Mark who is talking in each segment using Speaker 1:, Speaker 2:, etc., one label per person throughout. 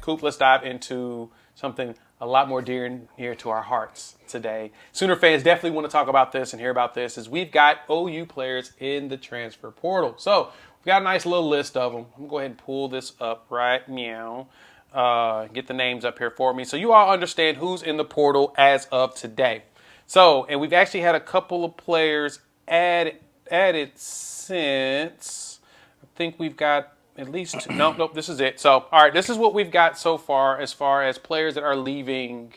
Speaker 1: Coop, let's dive into something a lot more dear and near to our hearts today. Sooner fans definitely want to talk about this and hear about this, as we've got OU players in the transfer portal. So we've got a nice little list of them. I'm going to go ahead and pull this up right now. Get the names up here for me so you all understand who's in the portal as of today. So, and we've actually had a couple of players added since. I think we've got at least, nope, this is it. So, all right, this is what we've got so far as players that are leaving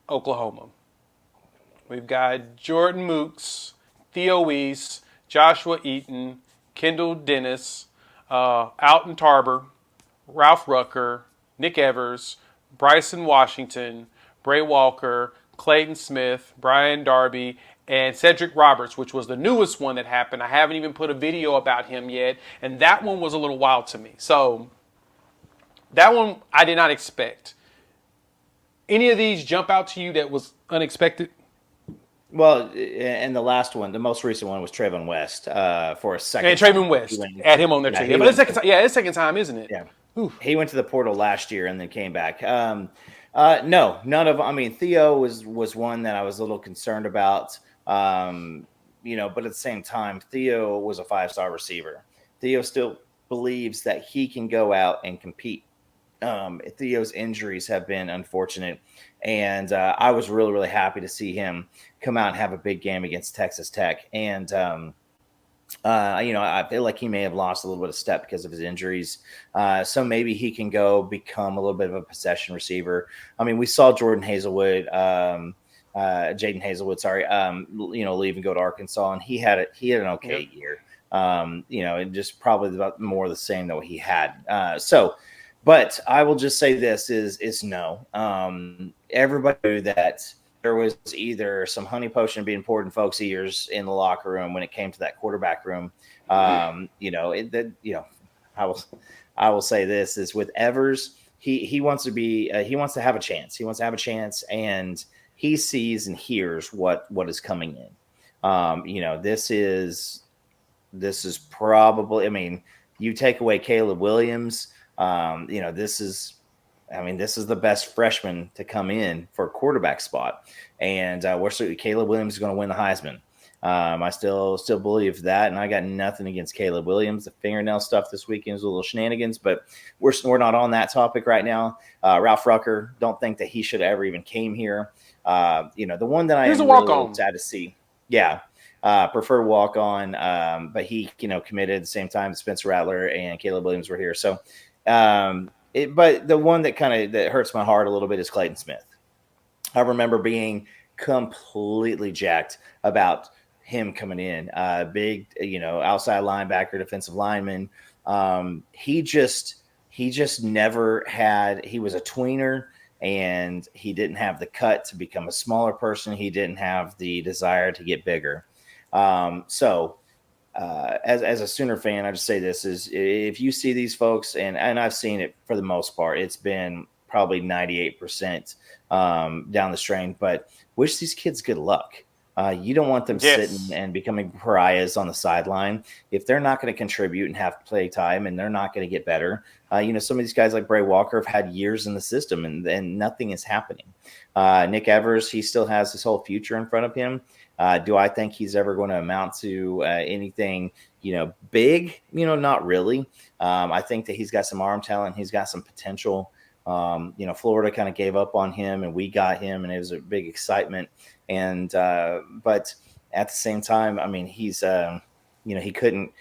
Speaker 1: Oklahoma. We've got Jordan Mooks, Theo Weiss, Joshua Eaton, Kendall Dennis, Alton Tarber, Ralph Rucker, Nick Evers, Bryson Washington, Bray Walker, Clayton Smith, Brian Darby, and Cedric Roberts, which was the newest one that happened. I haven't even put a video about him yet, and that one was a little wild to me. So that one I did not expect. Any of these jump out to you that was unexpected?
Speaker 2: Well, and the last one, the most recent one was Trayvon West for a second.
Speaker 1: And Trayvon West, add him on there too. Yeah, but it's second time, isn't it?
Speaker 2: Yeah. Oof. He went to the portal last year and then came back. No, none of. I mean, Theo was one that I was a little concerned about. But at the same time, Theo was a 5-star receiver. Theo still believes that he can go out and compete. Theo's injuries have been unfortunate, and I was really, really happy to see him come out and have a big game against Texas Tech. And I feel like he may have lost a little bit of step because of his injuries. So maybe he can go become a little bit of a possession receiver. I mean, we saw Jaden Hazelwood, leave and go to Arkansas, and he had an okay year. And just probably about more the same than what he had. But I will just say this is no. Everybody knew that there was either some honey potion being poured in folks' ears in the locker room when it came to that quarterback room. I will say this is with Evers, he wants to have a chance. He wants to have a chance, and he sees and hears what is coming in. This is probably. I mean, you take away Caleb Williams. This is the best freshman to come in for a quarterback spot, and Caleb Williams is going to win the Heisman. I still believe that, and I got nothing against Caleb Williams. The fingernail stuff this weekend is a little shenanigans, but we're not on that topic right now. Ralph Rucker, don't think that he should have ever even came here. The one that I am really sad to see, preferred walk on, but he committed at the same time. Spencer Rattler and Caleb Williams were here, so. But the one that that hurts my heart a little bit is Clayton Smith. I remember being completely jacked about him coming in. Big, outside linebacker, defensive lineman. He just never had. He was a tweener, and he didn't have the cut to become a smaller person. He didn't have the desire to get bigger. As a Sooner fan, I just say this is if you see these folks, and I've seen it for the most part, it's been probably 98% down the strain, but wish these kids good luck. You don't want them sitting and becoming pariahs on the sideline. If they're not going to contribute and have play time and they're not going to get better, some of these guys like Bray Walker have had years in the system and nothing is happening. Nick Evers, he still has his whole future in front of him. Do I think he's ever going to amount to anything, big? Not really. I think that he's got some arm talent. He's got some potential. Florida kind of gave up on him, and we got him, and it was a big excitement. And but at the same time, I mean, he's he couldn't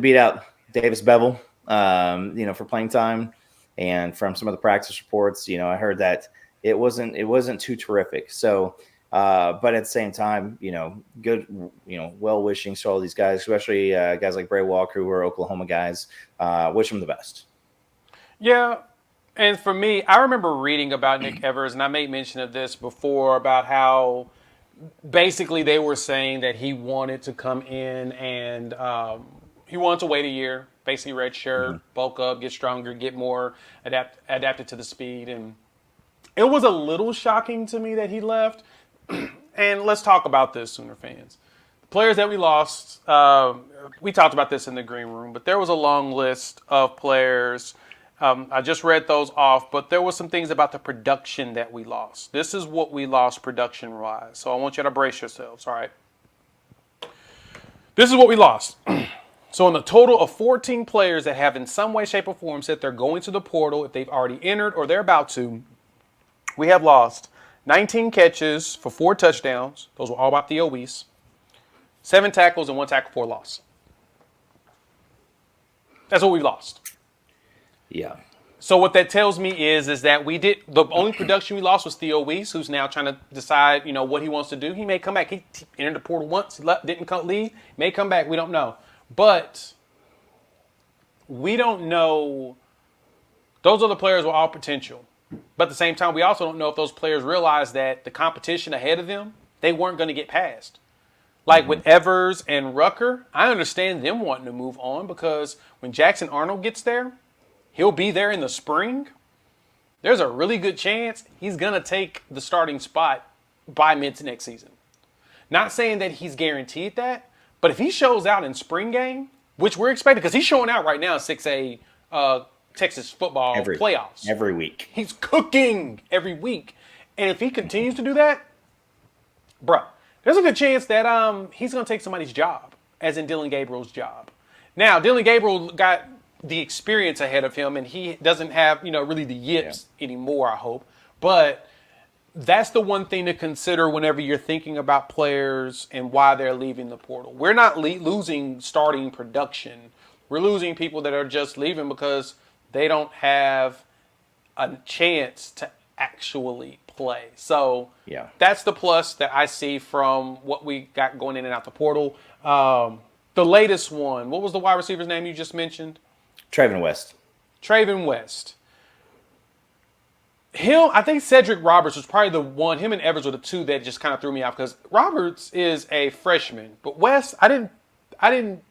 Speaker 2: beat out Davis Bevel, for playing time. And from some of the practice reports, I heard that it wasn't too terrific. So. But at the same time, good, well wishing to all these guys, especially guys like Bray Walker, who are Oklahoma guys. Wish them the best.
Speaker 1: Yeah. And for me, I remember reading about Nick Evers, and I made mention of this before about how basically they were saying that he wanted to come in and he wanted to wait a year, basically redshirt, bulk up, get stronger, get more adapted to the speed. And it was a little shocking to me that he left. And let's talk about this, Sooner fans. The players that we lost, we talked about this in the green room, but there was a long list of players I just read those off, but there were some things about the production that we lost. This is what we lost production-wise. So I want you to brace yourselves, all right? This is what we lost. So in the total of 14 players that have in some way, shape, or form said they're going to the portal, if they've already entered or they're about to, we have lost 19 catches for 4 touchdowns. Those were all about Theo Weiss. 7 tackles and 1 tackle for loss. That's what we lost.
Speaker 2: Yeah.
Speaker 1: So what that tells me is that the only production we lost was Theo Weiss, who's now trying to decide, what he wants to do. He may come back. He entered the portal once, didn't leave, may come back. We don't know. But we don't know. Those other players were all potential. But at the same time, we also don't know if those players realized that the competition ahead of them, they weren't going to get past. Like with Evers and Rucker, I understand them wanting to move on because when Jackson Arnold gets there, he'll be there in the spring. There's a really good chance he's going to take the starting spot by mid to next season. Not saying that he's guaranteed that, but if he shows out in spring game, which we're expecting, because he's showing out right now in 6A Texas football playoffs.
Speaker 2: Every week.
Speaker 1: He's cooking every week. And if he continues to do that, bruh, there's a good chance that he's going to take somebody's job, as in Dylan Gabriel's job. Now, Dylan Gabriel got the experience ahead of him, and he doesn't have, really the yips anymore, I hope. But that's the one thing to consider whenever you're thinking about players and why they're leaving the portal. We're not losing starting production. We're losing people that are just leaving because they don't have a chance to actually play. So that's the plus that I see from what we got going in and out the portal. The latest one, what was the wide receiver's name you just mentioned?
Speaker 2: Traven West.
Speaker 1: Traven West. I think Cedric Roberts was probably the one. Him and Evers were the two that just kind of threw me off because Roberts is a freshman, but West, I didn't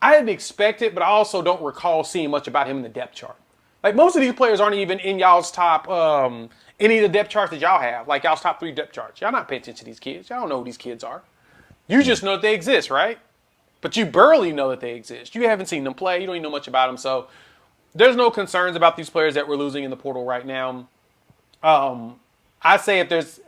Speaker 1: expect it, but I also don't recall seeing much about him in the depth chart. Like most of these players aren't even in y'all's top any of the depth charts that y'all have, like y'all's top 3 depth charts. Y'all not paying attention to these kids. Y'all don't know who these kids are. You just know that they exist, right? But you barely know that they exist. You haven't seen them play. You don't even know much about them. So there's no concerns about these players that we're losing in the portal right now. I say if there's,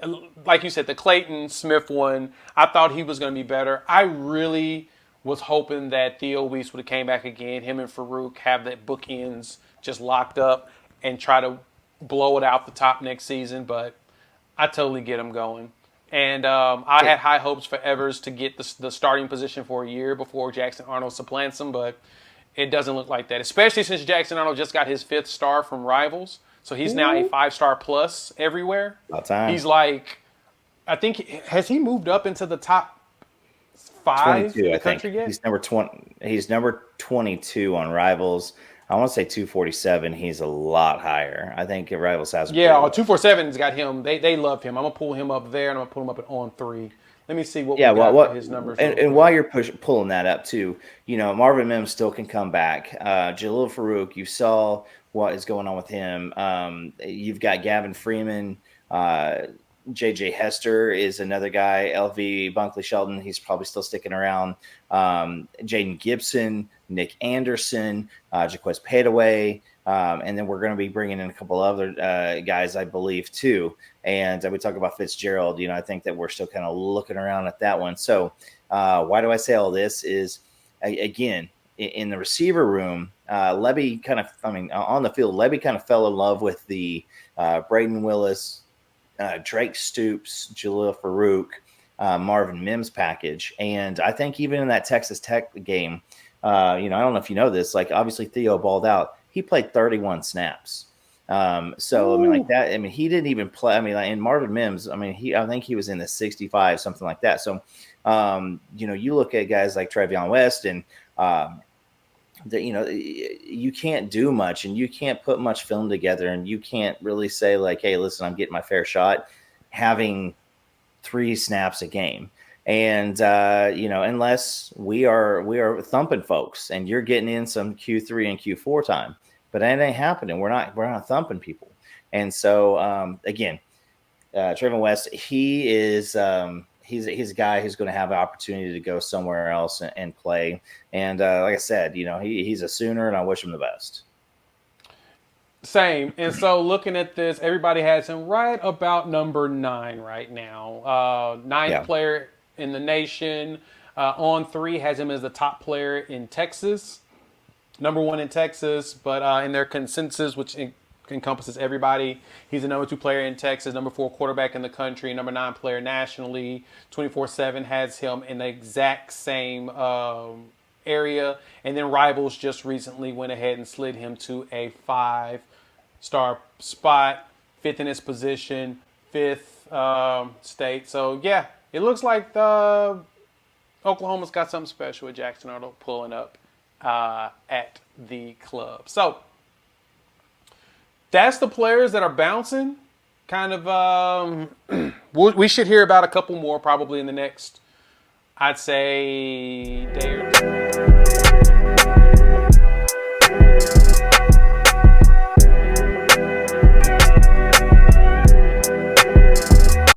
Speaker 1: like you said, the Clayton Smith one, I thought he was going to be better. I really was hoping that Theo Weiss would have came back again. Him and Farouk have that bookends just locked up and try to blow it out the top next season. But I totally get him going. And I had high hopes for Evers to get the starting position for a year before Jackson Arnold supplants him, but it doesn't look like that, especially since Jackson Arnold just got his 5th star from Rivals. So he's now a 5-star plus everywhere.
Speaker 2: About time.
Speaker 1: He's like, I think, has he moved up into the top 5 in the country yet?
Speaker 2: He's number 20. He's number 22 on Rivals. I want to say 247. He's a lot higher. I think Rivals has.
Speaker 1: Yeah, 247's got him. They love him. I'm gonna pull him up there, and I'm gonna pull him up at on 3. Let me see what we got for his numbers.
Speaker 2: And while you're pulling that up too, Marvin Mims still can come back. Jalil Farouk, you saw what is going on with him. You've got Gavin Freeman. JJ Hester is another guy. LV Bunkley Shelton, he's probably still sticking around. Jaden Gibson, Nick Anderson, Jaquez Padaway, and then we're going to be bringing in a couple other guys, I believe, too. And we talk about Fitzgerald. I think that we're still kind of looking around at that one. So why do I say all this is, again, in the receiver room, Lebby on the field, Lebby kind of fell in love with the Braden Willis, Drake Stoops, Jalil Farouk, Marvin Mims package. And I think even in that Texas Tech game, I don't know if you know this, like obviously Theo balled out. He played 31 snaps. So, like that, he didn't even play. And Marvin Mims, I think he was in the 65, something like that. So, you look at guys like Travion West and, you can't do much and you can't put much film together and you can't really say like, hey, listen, I'm getting my fair shot having 3 snaps a game. And, unless we are thumping folks and you're getting in some Q3 and Q4 time, but that ain't happening. We're not thumping people. And so, again, Trayvon West, he is, he's a guy who's going to have an opportunity to go somewhere else and play. And like I said, he's a Sooner, and I wish him the best.
Speaker 1: Same. And so looking at this, everybody has him right about number 9 right now. Ninth
Speaker 2: Yeah.
Speaker 1: player in the nation. On 3 has him as the top player in Texas. Number 1 in Texas, but in their consensus, which encompasses everybody, he's the number 2 player in Texas, number 4 quarterback in the country, number 9 player nationally. 24/7 has him in the exact same area. And then Rivals just recently went ahead and slid him to a 5-star spot, 5th in his position, 5th state. So, yeah, it looks like Oklahoma's got something special with Jackson Arnold pulling up at the club. So, that's the players that are bouncing. Kind of, we should hear about a couple more probably in the next, I'd say,